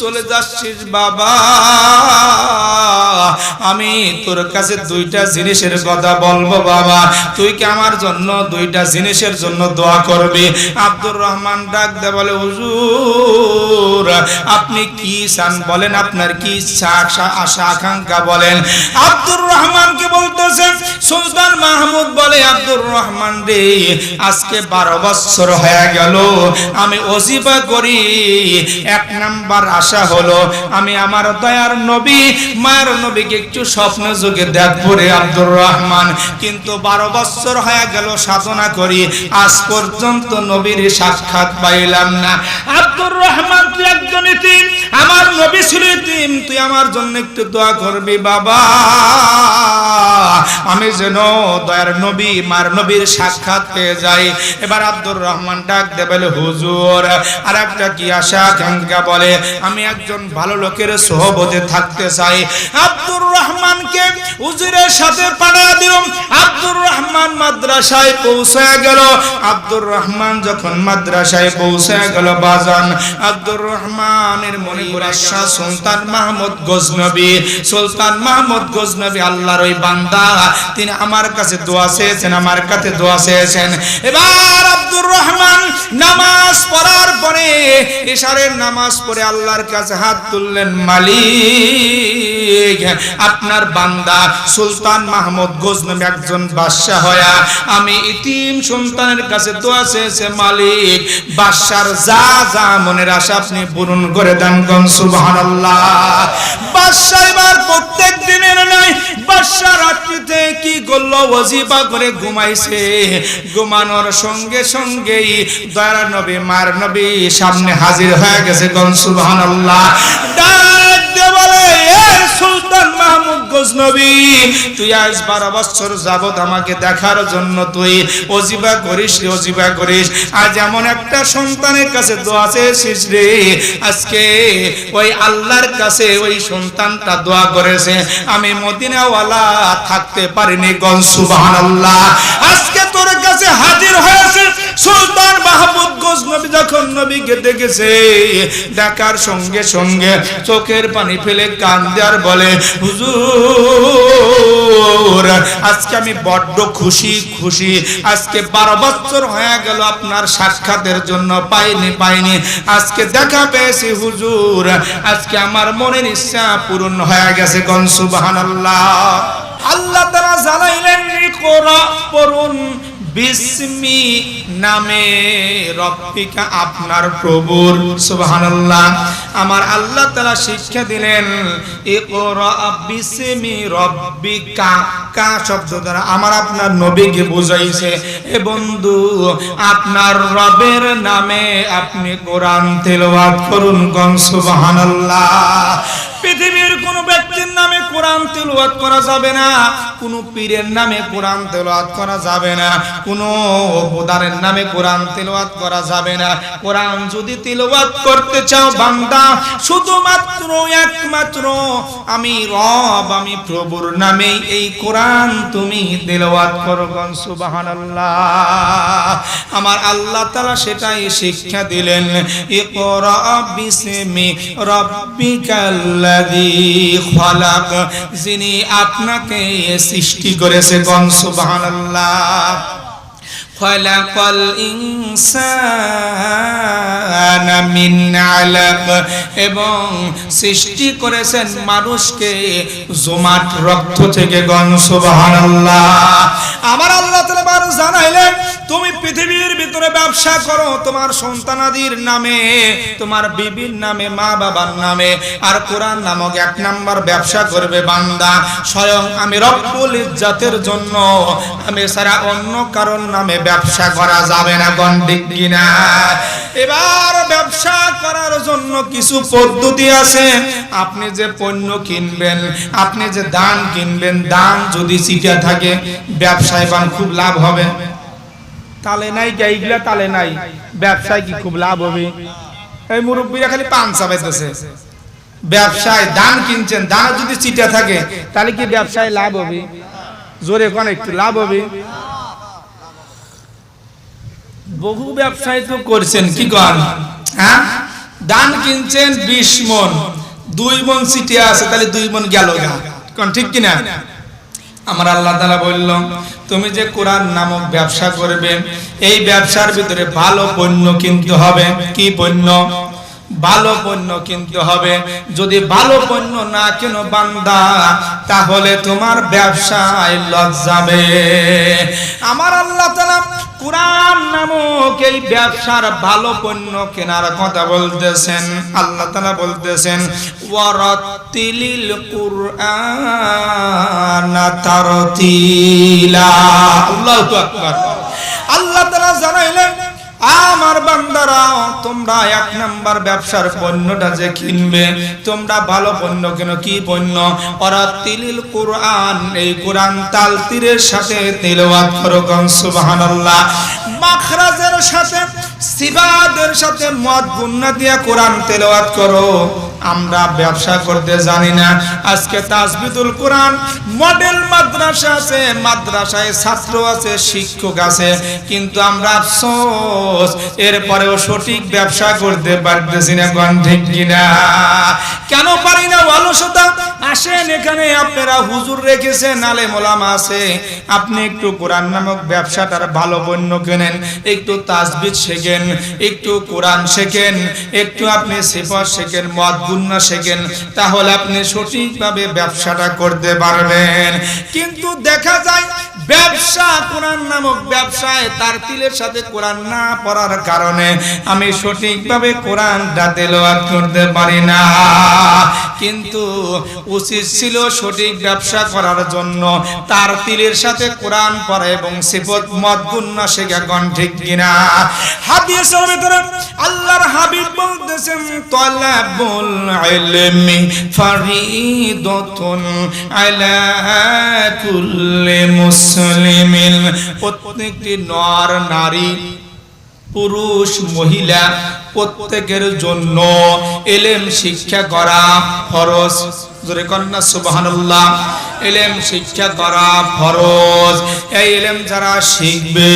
চলে যাচ্ছিস বাবা, আমি তোর কাছে দুইটা জিনিসের কথা বলবো বাবা, তুই কি আমার জন্য দুইটা জিনিসের জন্য দোয়া করবি? আব্দুর রহমান ডাক দে বলে, হুজুর আপনি কি চান বলেন, আপনার কি ইচ্ছা আশা আকাঙ্ক্ষা বলেন। আব্দুর রহমানকে বলতেছেন, সুলতান মাহমুদ বলে, আব্দুর রহমান রে, আজকে 12 বছর হয়ে গেল আমি ওজিফা করি, এক নাম্বার আশা হলো আমি আমার দয়ার নবী মায়ের নবীকে একটু স্বপ্ন যুগে দেখবো রে আব্দুর রহমান, কিন্তু 12 বছর হয়ে গেল সাধনা করি, আজ পর্যন্ত নবীর সাক্ষাৎ পাইলাম না। আব্দুর রহমান তুই একজন ইতিম, আমার নবী ছিল ইতিম, তুই আমার জন্য একটু দোয়া করবি বাবা, আমি যেন দয়ার নবী মার নবীর সাক্ষাৎ পেয়ে যাই। এবার আব্দুর রহমান ডাক দে বলে, হুজুর আর একটা কি আশা আকাঙ্ক্ষা বলে, আমি একজন ভালো লোকের সোহবতে থাকতে চাই। আব্দুর রহমানকে হুজুরের সাথে পাঠিয়ে দিল। আব্দুর রহমান মাদ্রাসায় পৌঁছে গেল। আব্দুর রহমান যখন মাদ্রাসায় পৌঁছে গেল বাজান, আব্দুর রহমানের মনে বাদশা সুলতান মাহমুদ গজনবী, সুলতান মাহমুদ গজনবী আল্লাহর ওই বান্দা, তিনি আমার কাছে দোয়া চেয়েছেন, আমার কাছে দোয়া চেয়েছেন। এবার আব্দুর রহমান নামাজ পড়ার পরে, ইশারের নামাজ পড়ে আল্লাহর কাছে হাত তুললেন, মালিক আপনার বান্দা সুলতান মাহমুদ গজনবী একজন বাদশা হয়া আমি ইতিম সন্তানের কাছে দোয়া চেয়েছে, মালিক বাদশার যা যা মনের আশা আপনি পূরণ করে দেন, কোন সুবহানাল্লাহ। বাদশা এবার প্রত্যেক দিনের নয়, বাদশা রাত্রিতে কি করলো, ওজিফা করে ঘুমাইছে, ঘুমানোর সঙ্গে সঙ্গেই দয়ার নবী মার নবী সামনে হাজির হয়ে গেছে, কোন সুবহানাল্লাহ। ডাক দিয়ে বলে, এ সুলতান মাহমুদ গজনবী, তুই আজ 12 বছর যাবত আমাকে দেখার জন্য তুই ওজিফা করিস রে, ওজিফা করিস, আজ এমন একটা সন্তানের কাছে দোয়া চেয়েছিস রে, আজকে ওই আল্লাহর কাছে ওই সন্তানটা দোয়া করেছে, আমি মদিনাওয়ালা থাকতে পারিনি, কোন সুবহানাল্লাহ। আজকে তোর কাছে হাজির হয়েছে সুলতান মাহমুদ গজনবী। যখন নবীকে দেখেছে, দেখার সঙ্গে সঙ্গে চোখের পানি ফেলে কান্দে আর বলে, হুজুর আজকে আমি বড্ড খুশি, আজকে 12 বছর হয়ে গেল আপনার সাক্ষাতের জন্য পাইনি, আজকে দেখা পেয়েছি হুজুর, আজকে আমার মনের ইচ্ছা পূরণ হয়ে গেছে, কোন সুবহানাল্লাহ। আল্লাহ তাআলা জানাইলেন, কোরআন পড়ুন বিসমি নামে রব্বিকা, আপনার প্রভুর, সুবহানাল্লাহ। আমার আল্লাহ তাআলা শিক্ষা দিলেন, ইকরা বিসমি রব্বিকা, কা শব্দ দ্বারা আমার আপনার নবীকে বুঝাইছে, এ বন্ধু আপনার রবের নামে আপনি কোরআন তেলাওয়াত করুন, কোন সুবহানাল্লাহ। পৃথিবীর কোন ব্যক্তির নামে কোরআন তেলাওয়াত করা যাবে না, কোন পীরের নামে কোরআন তেলাওয়াত করা যাবে না, কোন বোদারের নামে কোরআন তেলাওয়াত করা যাবে না। কোরআন যদি তেলাওয়াত করতে চাও বান্দা, শুধুমাত্র একমাত্র আমি রব, আমি প্রভুর নামে এই কোরআন তুমি তেলাওয়াত করো, সুবহানাল্লাহ। আমার আল্লাহ তাআলা সেটাই শিক্ষা দিলেন, ইকরা বিসমি রাব্বিকাল্লাযী খালাক, যিনি আপনাকে সৃষ্টি করেছে, কোন সুবহানাল্লাহ। খালাকাল ইনসানা মিন আলাক, এবং সৃষ্টি করেছেন মানুষকে জমাট রক্ত থেকে, কোন সুবহানাল্লাহ। আমার আল্লাহ তাআলা জানাইলেন, তুমি পৃথিবীর ভিতরে ব্যবসা করো তোমার সন্তানাদির নামে, তোমার বিবির নামে, মা বাবার নামে, আর কোরআন নামক 1 নাম্বার ব্যবসা করবে বান্দা স্বয়ং আমি রব্বুল ইজ্জাতের জন্য, আমি ছাড়া অন্য কারোর নামে ব্যবসা করা যাবে না, কোন ঠিক কিনা। এবার ব্যবসা করার জন্য কিছু পদ্ধতি আছে। আপনি যে পণ্য কিনবেন, আপনি যে দান কিনবেন, দান যদি চিটা থাকে ব্যবসায় বান খুব লাভ হবে, তালে নাই গাইগুলা, তালে নাই ব্যবসায় কি খুব লাভ হবে? এই মুরব্বীরা খালি পান চাবাইতেছে। ব্যবসায় দান কিনছেন, দান যদি চিটা থাকে তাহলে কি ব্যবসায় লাভ হবে? জোরে কোন একটু লাভ হবে? বহু ব্যবসায়ী তো করছেন, কি করেন, হ্যাঁ ধান কিনছেন 20 মণ, 2 মণ সিটে আছে, তাহলে 2 মণ গেল গা, কোন ঠিক কিনা? আমার আল্লাহ তাআলা বলল, তুমি যে কোরআন নামক ব্যবসা করবে, এই ব্যবসার ভিতরে ভালো পণ্য কিনতে হবে। কি পণ্য? ভালো পণ্য কিনতে হবে। যদি ভালো পণ্য না কেনো বান্দা, তাহলে তোমার ব্যবসায় লস যাবে। আমার আল্লাহ তাআলা কোরআন নামক এই ব্যবসার ভালো পণ্য কেনার কথা বলতেছেন। আল্লাহ তাআলা বলতেছেন, ওয়ারাতিলিল কুরআনা তারতিলা। আল্লাহু আকবার। আল্লাহ তাআলা জানাইলেন, আমার বান্দারা, তোমরা 1 নাম্বার ব্যবসার পণ্যটা যে কিনবে, তোমরা ভালো পণ্য কেন। কি পণ্য? ওয়ারাতিলিল কুরআন, এই কোরআন তালতিরের সাথে তেলাওয়াত করো। সুবহানাল্লাহ। মাখরাজের সাথে, সিবাদের সাথে মদ গুন্না দিয়া কোরআন তেলাওয়াত করো। আমরা ব্যবসা করতে জানি না। আজকে তাসবিদুল কোরআন মডেল মাদ্রাসা আছে, মাদ্রাসায় ছাত্র আছে, শিক্ষক আছে, কিন্তু আমরা আফসোস এরপরেও সঠিক ব্যবসা করতে পারতেছি না। কোন ঠিক কিনা? কেন পারি না? অলসতা। আসেন এখানে, আপনারা হুজুর রেখেছেন, আলেম ওলামা আছে, আপনি একটু কোরআন নামক ব্যবসাটার ভালো পণ্য কেনেন, একটু তাসবিদ শেখেন, একটু কোরআন শেখেন, একটু আপনি সিফাত শেখেন, মদ গুন্না শেখেন, তাহলে আপনি সঠিকভাবে ব্যবসাটা করতে পারবেন। কিন্তু দেখা যায় ব্যবসা, কোরআন নামক ব্যবসায় তারতিলের সাথে কোরআন না পড়ার কারণে আমি সঠিকভাবে কোরআনটা তেলাওয়াত করতে পারি না। কিন্তু উচিত ছিল সঠিক ব্যবসা করার জন্য তারতিলের সাথে কোরআন পড়া এবং সিফাত মদ গুন্না শেখা। কোন ঠিক কিনা? হাদিসের ভিতরে আল্লাহর হাবিব বলতেছেন, তালাবুল ইলমি ফারিদাতুন আলা কুল্লি মুসলিমিন। প্রত্যেকটি নর নারী, পুরুষ মহিলা প্রত্যেকের জন্য ইলম শিক্ষা করা ফরজ। জোরে কন্না সুবহানাল্লাহ। ইলম শিক্ষা করা ফরজ। এই ইলম যারা শিখবে,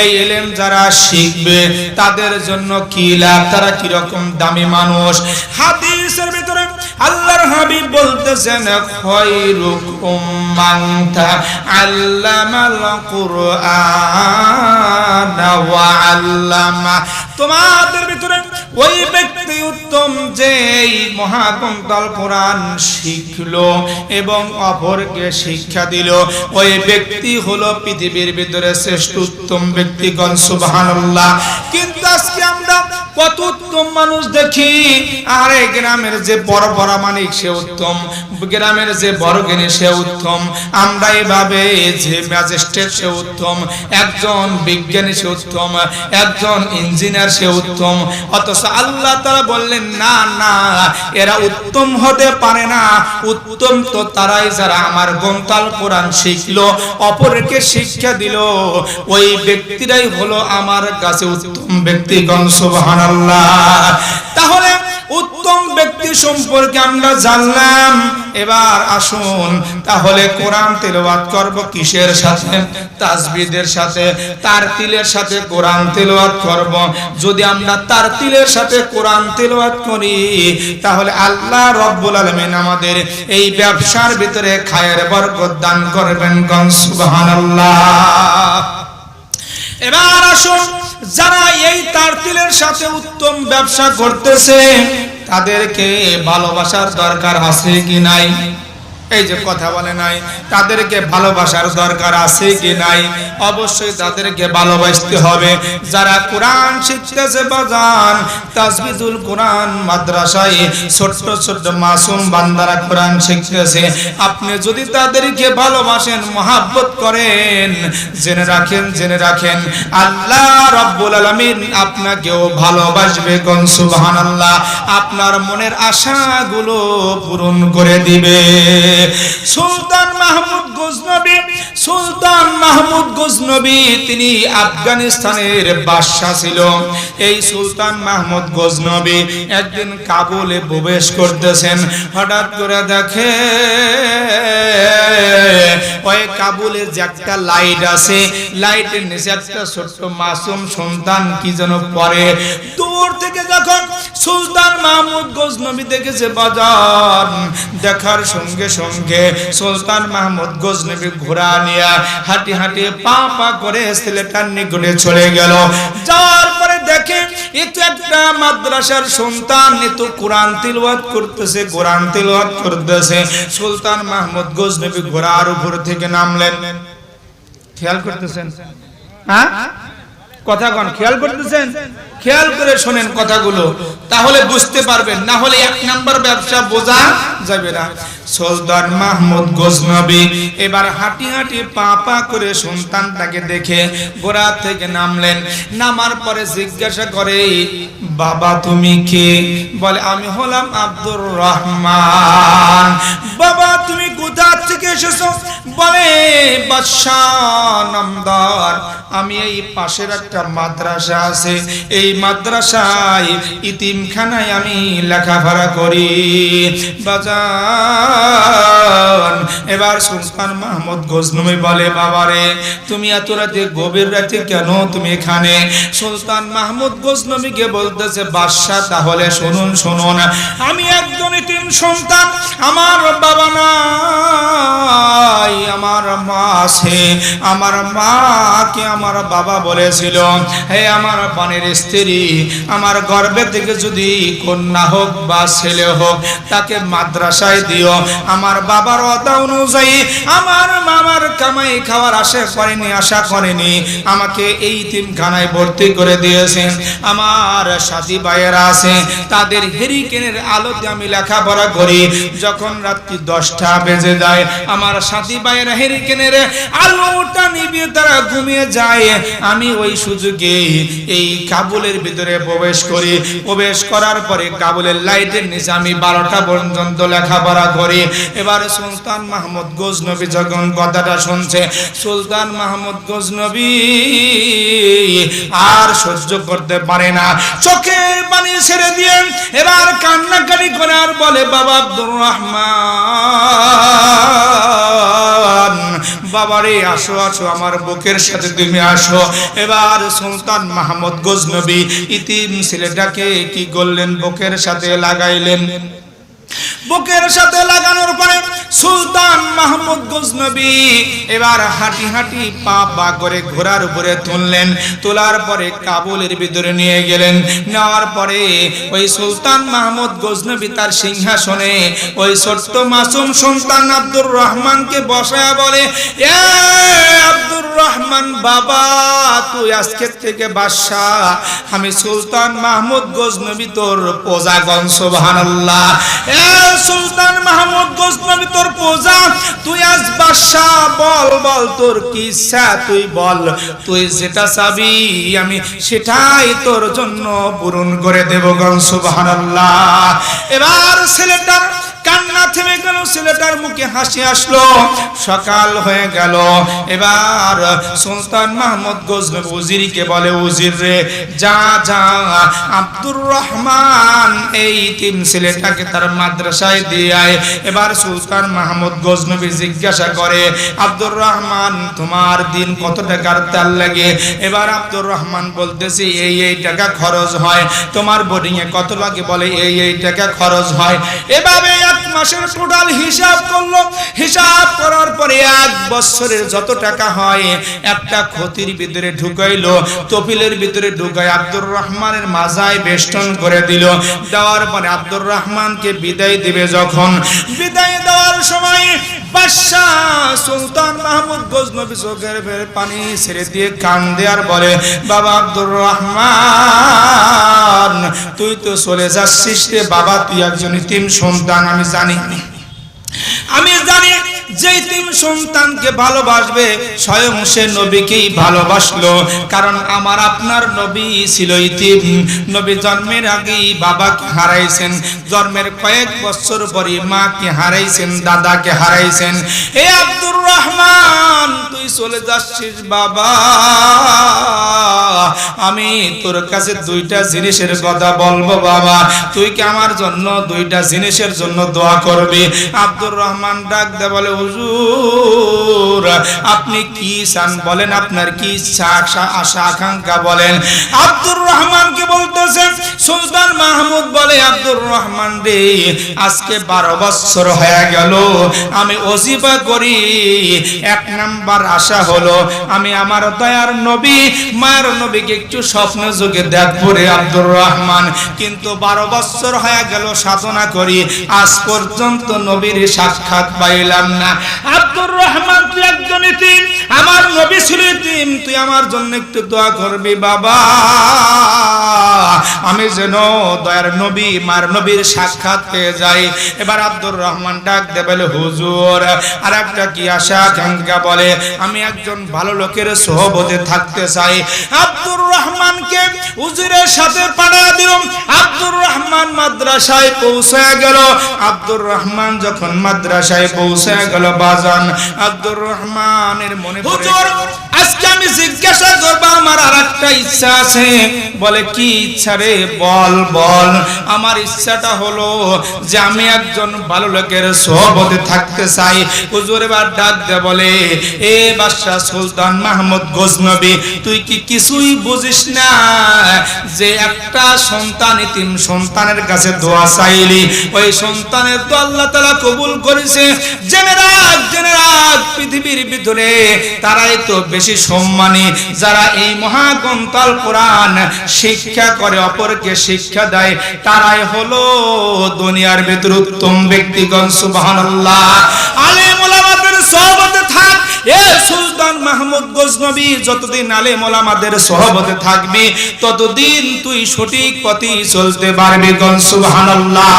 এই ইলম যারা শিখবে তাদের জন্য কি লাভ, তারা কি রকম দামি মানুষ। হাদিসের ভিতরে আল্লাহর হাবিব বলতেছেন, খায়রুকুম মান তাআল্লামাল কুরআনা ওয়া আল্লামা। তোমাদের ভিতরে ওই ব্যক্তি উত্তম যে এই মহাগ্রন্থ কোরআন শিখলো এবং অপরকে শিক্ষা দিল। ওই ব্যক্তি হলো পৃথিবীর ভিতরে শ্রেষ্ঠ উত্তম ব্যক্তি। কোন সুবহানাল্লাহ। কিন্তু আজকে আমরা কত উত্তম মানুষ দেখি, আরে গ্রামের যে বড় বড় মানিক সে উত্তম, গ্রামের যে বড় জ্ঞানী সে উত্তম, আমরা এভাবে যে ম্যাজিস্ট্রেট সে উত্তম, একজন বিজ্ঞানী সে উত্তম, একজন ইঞ্জিনিয়ার সে উত্তম। অথচ আল্লাহ তাআলা বললেন, না না, এরা উত্তম হতে পারে না। উত্তম তো তারাই যারা আমার গ্রন্থাল কোরআন শিখলো, অপরকে শিক্ষা দিল, ওই ব্যক্তিরাই হলো আমার কাছে উত্তম ব্যক্তি। কোন সুবহানাল্লাহ। তাহলে উত্তম ব্যক্তি সম্পর্কে আমরা জানলাম। এবার আসুন তাহলে কোরআন তেলাওয়াত করব কিসের সাথে? তাসবিদের সাথে, তারতিলের সাথে কোরআন তেলাওয়াত করব। যদি আমরা তারতিলের সাথে কোরআন তেলাওয়াত করি, তাহলে আল্লাহ রাব্বুল আলামিন আমাদের এই ব্যবসার ভিতরে খায়ের বরকত দান করবেন। কোন সুবহানাল্লাহ। এবার আসুন, যারা এই তারতিলের সাথে উত্তম ব্যবসা করতেছে তাদেরকে ভালোবাসার দরকার আছে কি নাই? এই যে কথা বলে নাই, তাদেরকে ভালোবাসার দরকার আছে কি নাই? অবশ্যই তাদেরকে ভালোবাসতে হবে। যারা কোরআন শিখতেছে বাজান, তাসবিদুল কোরআন মাদ্রাসায় ছোট্ট ছোট্ট মাসুম বান্দারা কোরআন শিখতেছে, আপনি যদি তাদেরকে ভালোবাসেন, মহাব্বত করেন, জেনে রাখেন আল্লাহ রাব্বুল আলামিন আপনাকেও ভালোবাসবে। কোন সুবহানাল্লাহ। আপনার মনের আশাগুলো পূরণ করে দিবে। সুলতান মাহমুদ গজনবী তিনি আফগানিস্তানের বাদশা ছিল। এই সুলতান মাহমুদ গজনবী একদিন কাবুলে প্রবেশ করতেছেন, হঠাৎ করে দেখে ওই কাবুলের যে একটা লাইট আছে, লাইটের নিচে একটা ছোট্ট মাসুম সন্তান কি যেন পড়ে। দূর থেকে যখন সুলতান মাহমুদ গজনবী দেখেছে বাজার, দেখার সঙ্গে সঙ্গে সুলতান মাহমুদ গজনবী ঘোড়া নিয়ে হাঁটি হাঁটি পা পা করে ছেলেটার নিকটে চলে গেল। যাওয়ার পরে দেখে এতো একটা মাদ্রাসার সন্তান, এতো কোরআন তিলাওয়াত করতেছে। সুলতান মাহমুদ গজনবী ঘোড়ার উপর থেকে নামলেন। খেয়াল করতেছেন? হ্যাঁ, কথা কোন খেয়াল করতেছেন? খেয়াল করে শোনেন কথাগুলো, তাহলে বুঝতে পারবেন, না হলে এক নাম্বার ব্যবসা বোঝা যাবে না। সুলতান মাহমুদ গজনবী এবার হাঁটি হাঁটি পা পা করে সন্তানটাকে দেখে ঘোড়া থেকে নামলেন। নামার পরে জিজ্ঞাসা করে, বাবা তুমি কে? বলে, আমি হলাম আব্দুর রহমান। বাবা তুমি কোথা থেকে এসেছো? বলে, বাদশাহ নামদার, আমি এই পাশের একটা মাদ্রাসা আছে, এই মাদ্রাসায় ইতিমখানায় আমি লেখাপড়া করি বাজান। এবার সুলতান মাহমুদ গজনবী বলে, বাবারে তুমি এত রাতে, গভীর রাতে কেন তুমি এখানে? সুলতান মাহমুদ গজনবীকে বলতেছে, বাদশা তাহলে শুনুন, আমি একজন ইতিম সন্তান, আমার বাবা নাই, আমার মা আছে। আমার মাকে আমার বাবা বলেছিল, হে আমার পানের স্ত্রী, আমার গর্ভে থেকে যদি কন্যা হোক বা ছেলে হোক তাকে মাদ্রাসায় দিও। আমার বাবার ওয়াদা অনুযায়ী আমার মামার কামাই খাওয়ার আশা করেনি, আমাকে এই ইতিমখানায় ভর্তি করে দিয়েছেন। আমার সাথী ভাইয়েরা আছে, তাদের হেরিকেনের আলোতে আমি লেখাপড়া করি। যখন রাত্রি 10টা বেজে যায়, আমার সাথী ভাইয়েরা হেরিকেনের আলোটা নিভিয়ে তারা ঘুমিয়ে যায়। আমি ওই সুযোগে এই কাবুলের ভিতরে প্রবেশ করি। প্রবেশ করার পরে কাবুলের লাইটের নিচে আমি 12টা পর্যন্ত লেখাপড়া করি। এবার সুলতান মাহমুদ গজনবী যখন কথাটা শুনছে, সুলতান মাহমুদ গজনবী আর সহ্য করতে পারে না, চোখের পানি ছেড়ে দিয়ে এবার কান্নাকাটি করে আর বলে, বাবা আব্দুর রহমান, বাবারে আসো আসো, আমার বুকের সাথে তুমি আসো। এবার সুলতান মাহমুদ গজনবী ইতিম ছেলেটাকে কি করলেন? বুকের সাথে লাগাইলেন। বুকের সাথে লাগানোর পরে সুলতান মাহমুদ গজনবী এবার হাঁটি হাঁটি পা পা করে ঘোড়ার উপরে তুললেন। তোলার পরে কাবুলের ভিতরে নিয়ে গেলেন। নেওয়ার পরে ওই সুলতান মাহমুদ গজনবী তার সিংহাসনে ওই ছোট্ট মাসুম সন্তান আব্দুর রহমানকে বসায়া বলে, এ আব্দুর রহমান বাবা, তুই আজকে থেকে বাদশাহ, আমি সুলতান মাহমুদ গজনবী তোর প্রজাগণ। সুবহানাল্লাহ। সুলতান মাহমুদ গজনবী তোর প্রজা, তুই আজ বাদশাহ, বল তোর কি ইচ্ছা তুই বল, তুই যেটা চাবি আমি সেটাই তোর জন্য পূরণ করে দেব। সুবহানাল্লাহ। এবার ছেলেটার কান্না থেমে গেল, ছেলেটার মুখে হাসি আসলো। সকাল হয়ে গেল। এবার সুলতান মাহমুদ গজনবী উজিরকে বলে, উজির রে, যা আব্দুর রহমান এই তিন ছেলেটাকে তার মাদ্রাসায় দিয়ে আয়। এবার সুলতান মাহমুদ গজনবী জিজ্ঞাসা করে, আব্দুর রহমান তোমার দিন কত টাকার তেল লাগে? এবার আব্দুর রহমান বলতেছে, এই টাকা খরচ হয়। তোমার বোর্ডিং এ কত লাগে? বলে এই টাকা খরচ হয়। এভাবে এক মাসের টোটাল হিসাব করলো। হিসাব করার পরে 1 বছরের যত টাকা হয় একটা ক্ষতির ভিতরে ঢুকাইলো, তফিলের ভিতরে ঢুকাই আব্দুর রহমানের মাজায় বেষ্টন করে দিল। দেওয়ার পরে আব্দুর রহমানকে বিদায় দিবে। যখন বিদায় দেওয়ার সময় বাদশাহ সুলতান মাহমুদ গজনবী চোখের পানি ছেড়ে দিয়ে কান্দে আর বলে, বাবা আব্দুর রহমান, তুই তো চলে যাচ্ছিস রে বাবা, তুই একজন ইতিম সন্তান। আমি জানি যে ইতিম সন্তানকে ভালোবাসবে স্বয়ং সে নবীকেই ভালোবাসলো। কারণ আমার আপনার নবী ছিল ইতিম। নবী জন্মের আগেই বাবাকে হারাইছেন, জন্মের কয়েক বছর পরে মাকে হারাইছেন, দাদাকে হারাইছেন। এ আব্দুর রহমান, তুই চলে যাচ্ছিস বাবা, আমি তোর কাছে দুইটা জিনিসের কথা বলবো বাবা, তুই কি আমার জন্য দুইটা জিনিসের জন্য দোয়া করবি? আব্দুর রহমান ডাক দে বলে, হুজুর আপনি কি চান বলেন, আপনার কি ইচ্ছা আশা আকাঙ্ক্ষা বলেন। আব্দুর রহমানকে বলতেছেন, সুলতান মাহমুদ বলে, আব্দুর রহমান রে, আজকে 12 বছর হয়ে গেল আমি ওজিফা করি। এক নাম্বার আশা হলো আমি আমার দয়ার নবী মায়ের নবীকে একটু স্বপ্ন যোগে দেখবো রে আব্দুর রহমান, কিন্তু 12 বছর হয়ে গেল সাধনা করি, আজ পর্যন্ত নবীর সাক্ষাৎ পাইলাম না। আব্দুর রহমান, তুই একজন ইতিম, আমার নবী ছিল ইতিম, তুই আমার জন্য একটু দোয়া করবি বাবা, আমি যেন দয়ার নবী মার নবীর সাক্ষাৎ পেয়ে যাই। এবার আব্দুর রহমান ডাক দে বলে, হুজুর আর একটা কি আশা আকাঙ্ক্ষা বলে, আমি একজন ভালো লোকের সোহবতে থাকতে চাই। আব্দুর রহমানকে হুজুরের সাথে পাঠিয়ে দিল। আব্দুর রহমান মাদ্রাসায় পৌঁছে গেল। আব্দুর রহমান যখন মাদ্রাসায় পৌঁছে গেল বাজান, আব্দুর রহমানের মনে পড়ে, হুজুর আজকে আমি জিজ্ঞাসা করব, আমার আরেকটা ইচ্ছা আছে। বলে, কি ইচ্ছা রে? বল বল। আমার ইচ্ছাটা হলো যে আমি একজন ভালো লোকের সোহবতে থাকতে চাই। হুজুর এবার ডাক দে বলে, এ বাদশা সুলতান মাহমুদ গজনবী, তুই কি কিছুই বুঝিস না যে একটা সন্তান ইতিম সন্তানের কাছে দোয়া চাইলি, ওই সন্তানের তো আল্লাহ তাআলা কবুল করেছে। জেনে রাখ, জেনে রাখ, পৃথিবীর ভিতরে তারাই তো বেশি সম্মানী যারা এই মহাগ্রন্থ আল কোরআন শিক্ষা করে, অপরকে শিক্ষা দেয়, তারাই হলো দুনিয়ার ভিতরে উত্তম ব্যক্তিগণ। সুবহানাল্লাহ। আলেম ওলামাদের সোহবতে থাক। এ সুলতান মাহমুদ গজনবী, যতদিন আলেম ওলামাদের সোহবতে থাকবি ততদিন তুই সঠিক পথে চলতে পারবি। সুবহানাল্লাহ।